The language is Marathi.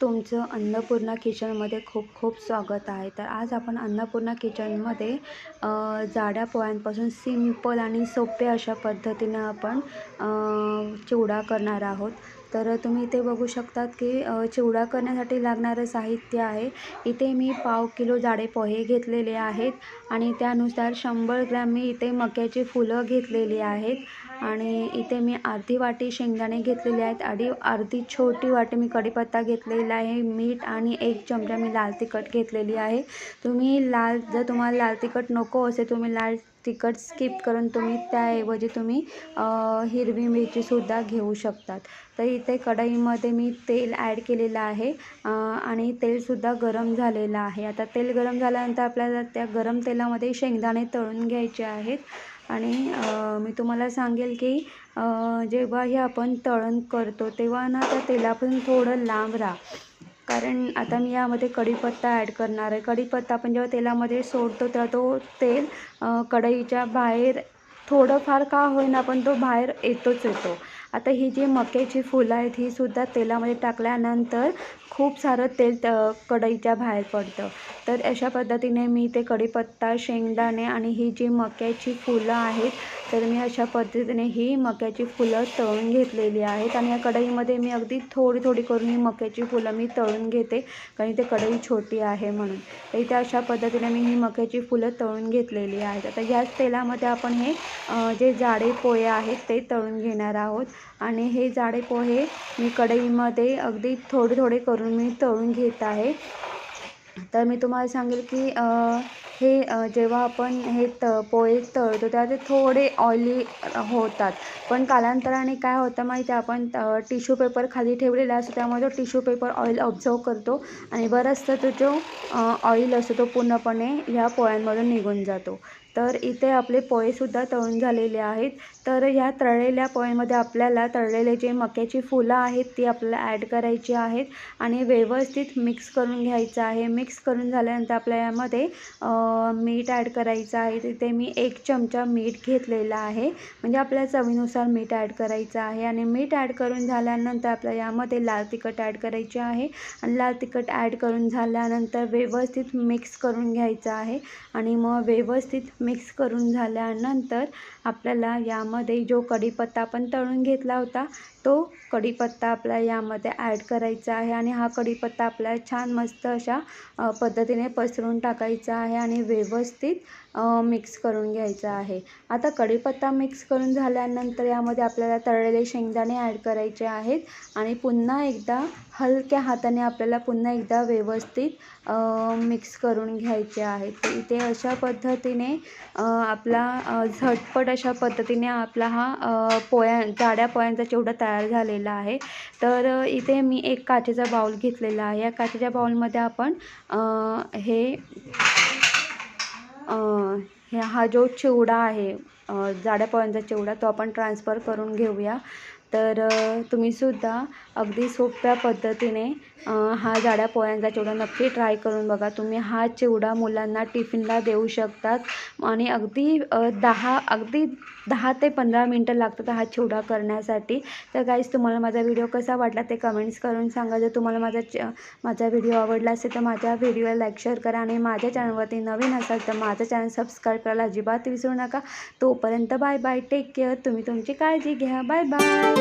तुमचं अन्नपूर्णा किचनमध्ये खूप खूप स्वागत आहे। तर आज आपण अन्नपूर्णा किचनमध्ये जाड्या पोळ्यांपासून सिंपल आणि सोप्या अशा पद्धतीनं आपण चिवडा करणार आहोत। तर तुम्ही इथे बघू शकतात की चिवडा करण्यासाठी लागणारं साहित्य आहे। इथे मी पाव किलो जाडे पोहे घेतलेले आहेत आणि त्यानुसार 100 ग्रॅम मी इथे मक्याची फुलं घेतलेली आहेत आणि इथे मी अर्धी वाटी शेंगदाणे घेतलेले आहेत आणि अर्धी छोटी वाटी मी कढीपत्ता घेतलेला आहे, मीठ आणि 1 चमचा मी लाल तिखट घेतलेली आहे। जर तुम्हाला लाल तिखट नको असेल तुम्ही लाल तिखट स्किप करून तुम्ही त्याऐवजी तुम्ही हिरवी मिरचीसुद्धा घेऊ शकतात। तर इथे कढईमध्ये मी तेल ॲड केलेलं आहे आणि तेलसुद्धा गरम झालेलं आहे। आता तेल गरम झाल्यानंतर आपल्याला त्या गरम तेलामध्ये शेंगदाणे तळून घ्यायचे आहेत आणि मी तुम्हाला सांगेल की जेव्हा हे आपण तळण करतो तेव्हा ना त्या तेलापासून थोडं लांब राहा, कारण आता मी यामध्ये कढीपत्ता ॲड करणार आहे। कढीपत्ता आपण जेव्हा तेलामध्ये सोडतो तेव्हा तो तेल कढईच्या बाहेर थोडंफार का होईना पण तो बाहेर येतो। आता ही जी मक्याची फुलं आहेत ही सुद्धा तेलामध्ये टाकल्यानंतर खूप सारं तेल कढईच्या बाहेर पडतं। तर अशा पद्धतीने मी ते कढीपत्ता, शेंगदाणे आणि ही जी मक्याची फुलं आहेत तर मी अशा पद्धतीने ही मक्याची फुलं तळून घेतलेली आहेत आणि या कढईमध्ये मी अगदी थोडी करून ही मक्याची फुलं मी तळून घेते, कारण इथे कढई छोटी आहे म्हणून। तर इथे अशा पद्धतीने मी ही मक्याची फुलं तळून घेतलेली आहेत। आता याच तेलामध्ये आपण हे जे जाडे पोहे आहेत ते तळून घेणार आहोत आणि हे जाडे पोहे मी कढईमध्ये अगदी थोडे करून मी तळून घेत आहे। तर मी तुम्हाला सांगेल की जेव्हा आपण हे पोहे तळतो तेव्हा ते थोडे ऑइली होतात, पण कालांतराने काय होतं माहिती आहे, आपण टिश्यू पेपर खाली ठेवलेला असतो त्यामुळे तो टिश्यू पेपर ऑइल ऑब्झर्व करतो आणि बराचसा तो जो ऑइल असतो तो पूर्णपणे ह्या पोळ्यांमधून निघून जातो। तर इथे आपले पोहेसुद्धा तळून झालेले आहेत। तर ह्या तळलेल्या पोह्यांमध्ये आपल्याला तळलेले जे मक्याची फुलं आहेत ती आपल्याला ॲड करायची आहेत आणि व्यवस्थित मिक्स करून घ्यायचं आहे। मिक्स करून झाल्यानंतर आपल्या यामध्ये मीठ ॲड करायचं आहे। तिथे मी 1 चमचा मीठ घेतलेला आहे, म्हणजे आपल्या चवीनुसार मीठ ॲड करायचं आहे आणि मीठ ॲड करून झाल्यानंतर आपल्याला यामध्ये लाल तिखट ॲड करायचे आहे आणि लाल तिखट ॲड करून झाल्यानंतर व्यवस्थित मिक्स करून घ्यायचं आहे आणि मग व्यवस्थित मिक्स करून झाल्यानंतर आपल्याला यामध्ये जो कढीपत्ता आपण तळून घेतला होता तो कढीपत्ता आपल्याला यामध्ये ॲड करायचा आहे आणि हा कढीपत्ता आपल्याला छान मस्त अशा पद्धतीने पसरून टाकायचा आहे आणि व्यवस्थित मिक्स करून घ्यायचा आहे। आता कढीपत्ता मिक्स करून झाल्यानंतर यामध्ये आपल्याला तळलेले शेंगदाणे ॲड करायचे आहेत आणि पुन्हा एकदा हलक्या हाताने आपल्याला पुन्हा एकदा व्यवस्थित मिक्स करून घ्यायचे आहेत। तर इथे अशा पद्धतीने आपला झटपट अशा पद्धतीने आपला हा जाड्या पोळ्यांचा चिवडा तयार झालेला आहे। तर इथे मी एक काचेचा बाउल घेतलेला आहे। या काचेच्या बाउलमध्ये आपण हा जो चिवडा आहे जाड्या पोळ्यांचा चिवडा तो आपण ट्रान्सफर करून घेऊया। तर तुम्हीसुद्धा अगदी सोप्या पद्धतीने हा जाड्या पोळ्यांचा चिवडा नक्की ट्राय करून बघा। तुम्ही हा चिवडा मुलांना टिफिनला देऊ शकतात आणि अगदी 10 ते 15 मिनटं लागतात हा चिवडा करण्यासाठी। तर गाईज, तुम्हाला माझा व्हिडिओ कसा वाटला ते कमेंट्स करून सांगा। जर तुम्हाला माझा व्हिडिओ आवडला असेल तर माझ्या व्हिडिओला लाईक शेअर करा आणि माझ्या चॅनलवरती नवीन असाल तर माझं चॅनल सबस्क्राईब करायला अजिबात विसरू नका। तोपर्यंत बाय बाय, टेक केअर, तुम्ही तुमची काळजी घ्या, बाय बाय।